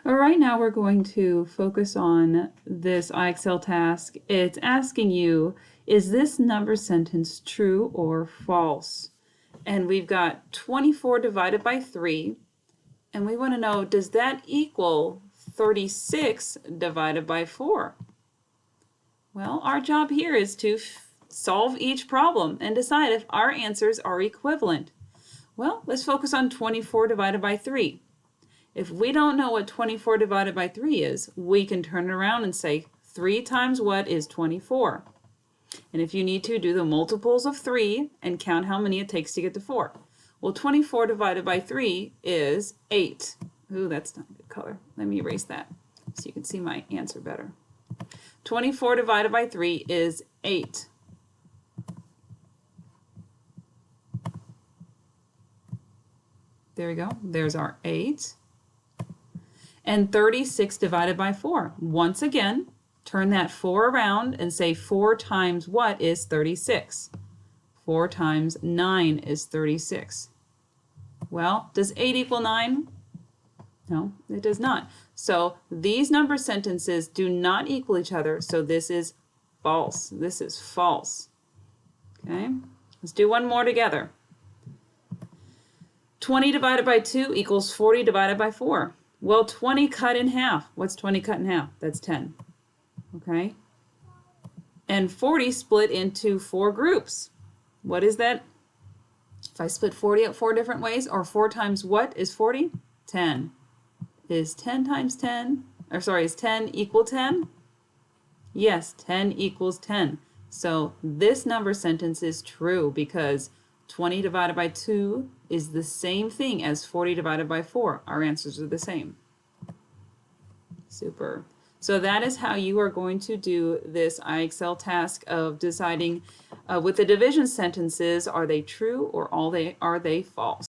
Right now we're going to focus on this IXL task. It's asking you, is this number sentence true or false? And we've got 24 divided by 3, and we want to know, does that equal 36 divided by 4? Well, our job here is to solve each problem and decide if our answers are equivalent. Well, let's focus on 24 divided by 3. If we don't know what 24 divided by 3 is, we can turn it around and say 3 times what is 24? And if you need to, do the multiples of 3 and count how many it takes to get to 4. Well, 24 divided by 3 is 8. Ooh, that's not a good color. Let me erase that so you can see my answer better. 24 divided by 3 is 8. There we go. There's our 8. And 36 divided by 4. Once again, turn that 4 around and say 4 times what is 36? 4 times 9 is 36. Well, does 8 equal 9? No, it does not. So these number sentences do not equal each other, so this is false. This is false. Okay, let's do one more together. 20 divided by 2 equals 40 divided by 4. Well, 20 cut in half. What's 20 cut in half? That's 10. Okay? And 40 split into 4 groups. What is that? If I split 40 up 4 different ways, or 4 times what is 40? 10. Is 10 times 10, or sorry, is 10 equal 10? Yes, 10 equals 10. So this number sentence is true because 20 divided by 2 is the same thing as 40 divided by 4. Our answers are the same. Super. So that is how you are going to do this IXL task of deciding with the division sentences, are they true or are they false?